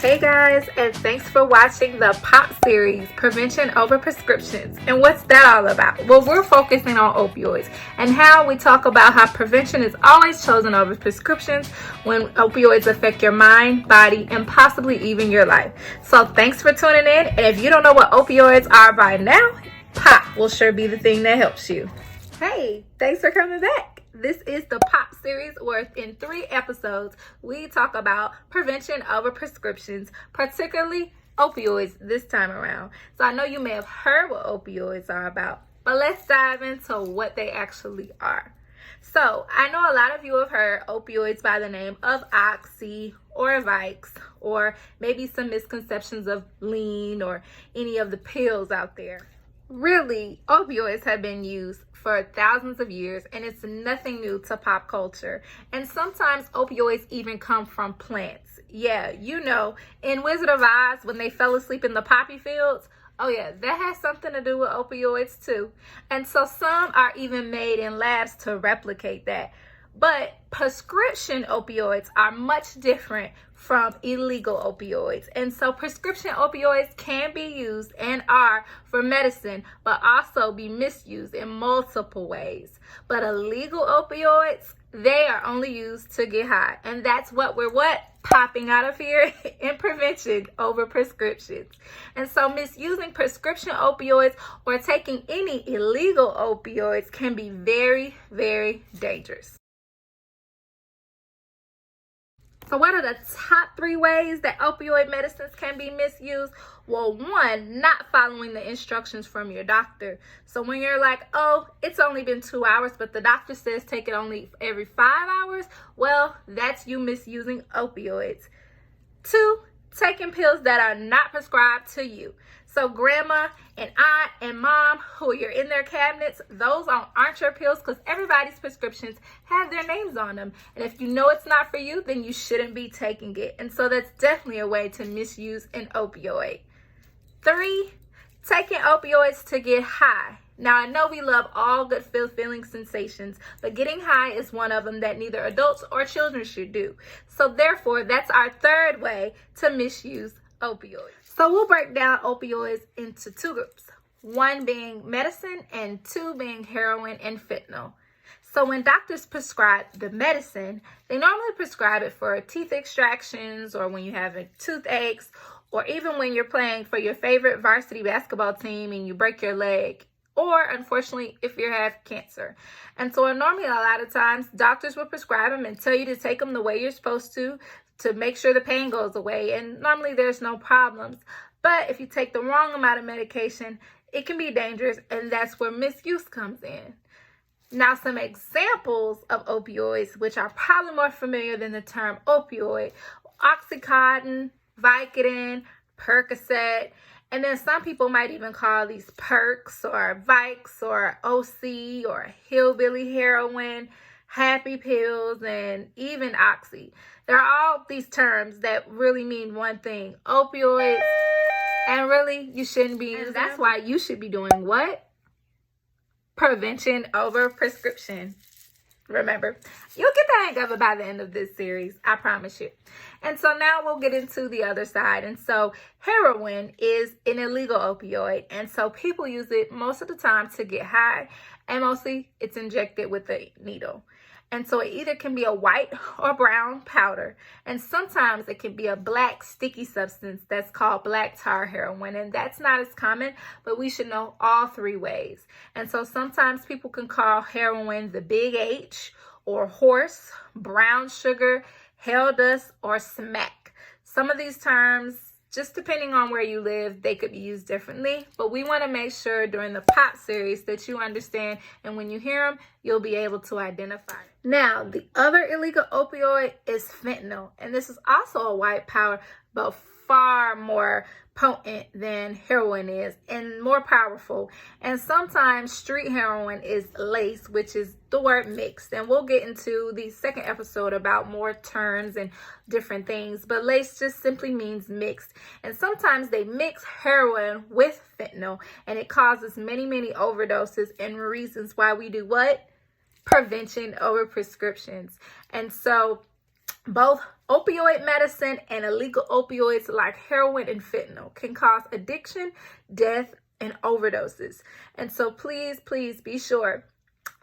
Hey guys, and thanks for watching the POP series, Prevention Over Prescriptions. And what's that all about? Well, we're focusing on opioids and how we talk about how prevention is always chosen over prescriptions when opioids affect your mind, body, and possibly even your life. So thanks for tuning in. And if you don't know what opioids are by now, POP will sure be the thing that helps you. Hey, thanks for coming back. This is the POP series where in 3 episodes, we talk about prevention over prescriptions, particularly opioids this time around. So I know you may have heard what opioids are about, but let's dive into what they actually are. So I know a lot of you have heard opioids by the name of Oxy or Vicks, or maybe some misconceptions of lean or any of the pills out there. Really, opioids have been used for thousands of years, and it's nothing new to pop culture. And sometimes opioids even come from plants. Yeah, you know, in Wizard of Oz, when they fell asleep in the poppy fields, oh yeah, that has something to do with opioids too. And so some are even made in labs to replicate that. But prescription opioids are much different from illegal opioids. And so prescription opioids can be used and are for medicine, but also be misused in multiple ways. But illegal opioids, they are only used to get high. And that's what we're popping out of here in prevention over prescriptions. And so misusing prescription opioids or taking any illegal opioids can be very, very dangerous. So what are the top 3 ways that opioid medicines can be misused? Well, 1, not following the instructions from your doctor. So when you're like, oh, it's only been 2 hours, but the doctor says take it only every 5 hours, well, that's you misusing opioids. 2, taking pills that are not prescribed to you. So grandma and aunt and mom, who you're in their cabinets, those aren't your pills, because everybody's prescriptions have their names on them. And if you know it's not for you, then you shouldn't be taking it. And so that's definitely a way to misuse an opioid. 3, taking opioids to get high. Now, I know we love all good feeling sensations, but getting high is one of them that neither adults or children should do. So therefore, that's our 3rd way to misuse opioids. So we'll break down opioids into 2 groups, 1 being medicine and 2 being heroin and fentanyl. So when doctors prescribe the medicine, they normally prescribe it for teeth extractions, or when you have toothaches, or even when you're playing for your favorite varsity basketball team and you break your leg, or unfortunately if you have cancer. And so normally a lot of times doctors will prescribe them and tell you to take them the way you're supposed to make sure the pain goes away. And normally there's no problems. But if you take the wrong amount of medication, it can be dangerous, and that's where misuse comes in. Now, some examples of opioids, which are probably more familiar than the term opioid: Oxycontin, Vicodin, Percocet, and then some people might even call these Perks or Vicks or OC or hillbilly heroin, happy pills, and even Oxy. There are all these terms that really mean one thing: opioids. And really, you shouldn't be using them. That's why you should be doing what? Prevention over prescription. Remember, you'll get the hang of it by the end of this series, I promise you. And so now we'll get into the other side. And so heroin is an illegal opioid, and so people use it most of the time to get high, and mostly it's injected with a needle. And so it either can be a white or brown powder, and sometimes it can be a black sticky substance that's called black tar heroin, and that's not as common, but we should know all 3 ways. And so sometimes people can call heroin the big H, or horse, brown sugar, hell dust, or smack. Some of these terms, just depending on where you live, they could be used differently. But we want to make sure during the POP series that you understand, and when you hear them, you'll be able to identify. Now, the other illegal opioid is fentanyl. And this is also a white powder, but far more potent than heroin is and more powerful. And sometimes street heroin is lace, which is the word mixed. And we'll get into the 2nd episode about more terms and different things. But lace just simply means mixed. And sometimes they mix heroin with fentanyl, and it causes many, many overdoses and reasons why we do what? Prevention over prescriptions. And so Both opioid medicine and illegal opioids like heroin and fentanyl can cause addiction, death, and overdoses. And so please, please be sure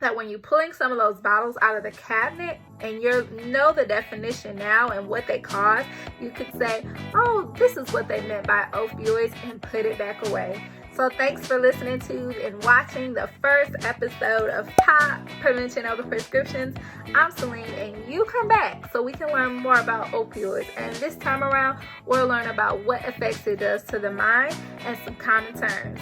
that when you're pulling some of those bottles out of the cabinet and you know the definition now and what they cause, you could say, oh, this is what they meant by opioids, and put it back away. So thanks for listening to and watching the first episode of Pop Prevention Over Prescriptions. I'm Celene, and you come back so we can learn more about opioids. And this time around, we'll learn about what effects it does to the mind and some common terms.